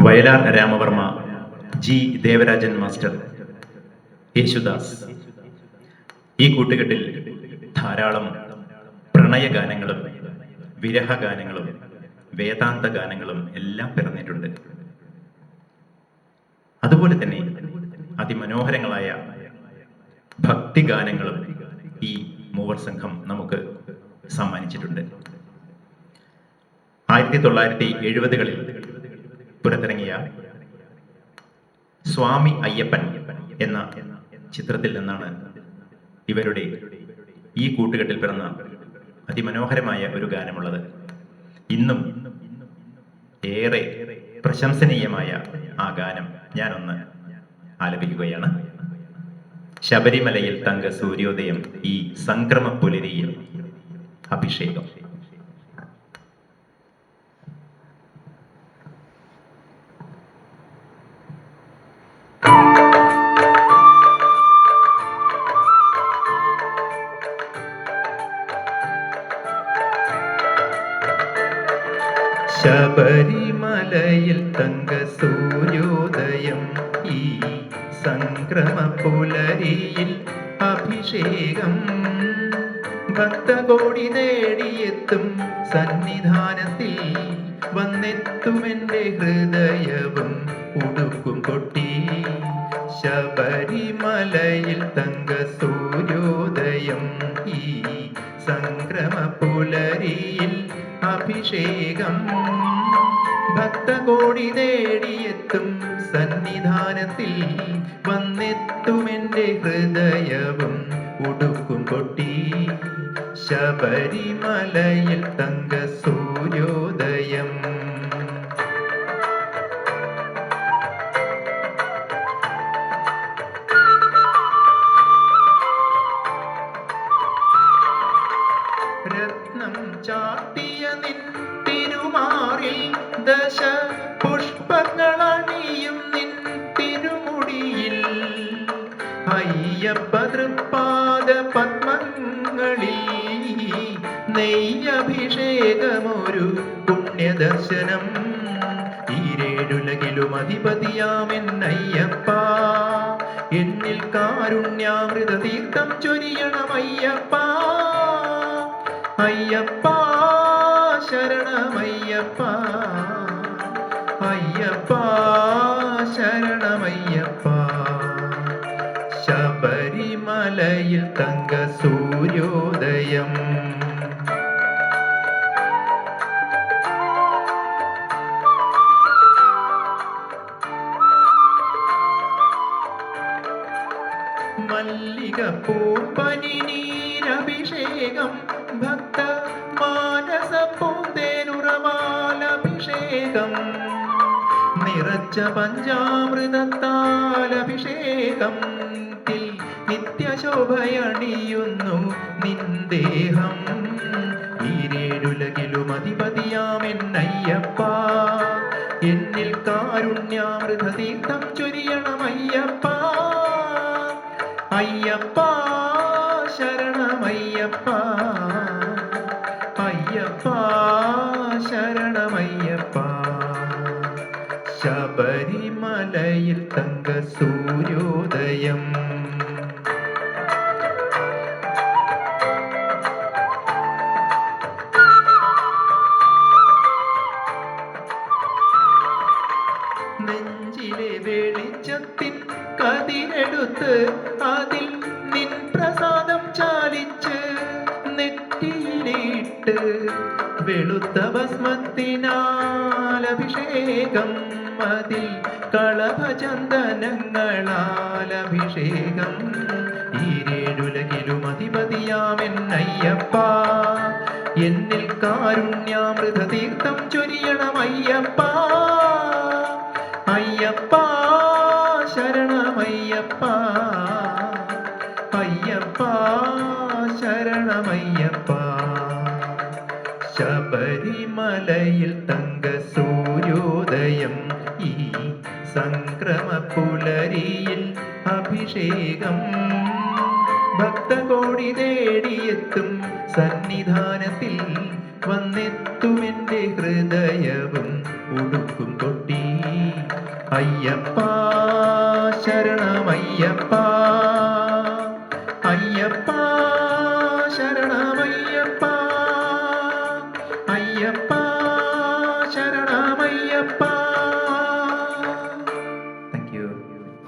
Vayalar Ramavarma, G Devarajan master, Yesudas. ഈ കൂട്ടുകെട്ടിൽ ധാരാളം പ്രണയഗാനങ്ങളും വിരഹഗാനങ്ങളും വേദാന്ത ഗാനങ്ങളും എല്ലാം പിറന്നിട്ടുണ്ട്. അതുപോലെ തന്നെ അതിമനോഹരങ്ങളായ ഭക്തിഗാനങ്ങളും ഈ മൂവർ സംഘം നമുക്ക് സമ്മാനിച്ചിട്ടുണ്ട്. 1970-കളിൽ പുറത്തിറങ്ങിയ സ്വാമി അയ്യപ്പൻ എന്ന ചിത്രത്തിൽ നിന്നാണ് ഇവരുടെ ഈ കൂട്ടുകെട്ടിൽ പിറന്ന അതിമനോഹരമായ ഒരു ഗാനമുള്ളത്. ഇന്നും ഏറെ പ്രശംസനീയമായ ആ ഗാനം ഞാനൊന്ന് ആലപിക്കുകയാണ്. ശബരിമലയിൽ തങ്ക സൂര്യോദയം, ഈ സംക്രമ പുലരിയിൽ അഭിഷേകം. ശബരിമലയിൽ തങ്ക സൂര്യോദയം, ഈ സംക്രമ പുലരിയിൽ അഭിഷേകം. ഭക്തകോടി നേടിയെത്തും സന്നിധാനത്തിൽ വന്നെത്തുമെൻ്റെ ഹൃദയവും ഉടുക്കും കൊട്ടി. ശബരിമലയിൽ തങ്ക സൂര്യോദയം, ഈ സംക്രമ പുലരിയിൽ അഭിഷേകം. ഭക്തകോടി നേടിയെത്തും സന്നിധാനത്തിൽ വന്നെത്തുമെൻ്റെ ഹൃദയവും ഉടുക്കും കൊട്ടി. ശബരിമലയിൽ തങ്ക സൂര്യോദയം. രത്നം ചാർത്തിയ നിൻ തിരുമാറിൽ ദശ പുഷ്പങ്ങളണിയും നിൻ തിരുമുടിയിൽ, അയ്യപ്പ തൃപ്പാദ പത്മങ്ങളിൽ നെയ്യഭിഷേകമൊരു പുണ്യദർശനം. ഈരേഴുലകിലും അധിപതിയാമെന്നയ്യപ്പ, എന്നിൽ കാരുണ്യാമൃത തീർത്ഥം ചൊരിയണമയ്യപ്പ. അയ്യപ്പ ശരണമയ്യപ്പ, അയ്യപ്പ ശരണമയ്യപ്പ. ശബരിമലയിൽ തങ്ക സൂര്യോദയം. മല്ലികപ്പൂ പനിനീരഭിഷേകം, ഭക്ത മാനസ പൂന്തേനുറവാലഭിഷേകം. നിറച്ച പഞ്ചാമൃതത്താലഭിഷേകം, നിത്യശോഭയണിയുന്നു നിന്ദേഹം. ഈരേഴുലകിലും അധിപതിയാമെന്നയ്യപ്പ, എന്നിൽ കാരുണ്യാമൃത തീർത്ഥം ചൊരിയണമയ്യപ്പ. അയ്യപ്പ ശരണമയ്യപ്പ, അയ്യപ്പ ശരണമയ്യപ്പ. ശബരിമലയിൽ തങ്ക സൂര്യോദയം. നെഞ്ചിലെ വെളിച്ചത്തിൻ കതിരെടുത്ത് അതിൽ നിൻ പ്രസാദം ചാലിച്ച് നെറ്റിയിലിട്ട് വെളുത്ത ഭസ്മത്തിനാലഭിഷേകം, അതിൽ കളഭചന്ദനങ്ങളാലഭിഷേകം. ഈരേഴുലകിലും അധിപതിയാമെന്നയ്യപ്പ, എന്നിൽ കാരുണ്യാമൃത തീർത്ഥം ചൊരിയണമയ്യപ്പ. അയ്യപ്പ ശരണമയ്യപ്പ, അയ്യപ്പ ശരണമയ്യപ്പ. ശബരിമലയിൽ തങ്ക സൂര്യോദയം, ഈ സംക്രമ പുലരിയിൽ അഭിഷേകം. ഭക്തകോടി തേടിയെത്തും സന്നിധാനത്തിൽ വന്നെത്തുമെൻ്റെ ഹൃദയവും ഉടുക്കും കൊട്ടി അയ്യപ്പ ശരണമയ്യപ്പ അയ്യപ്പ ശരണമയ്യപ്പ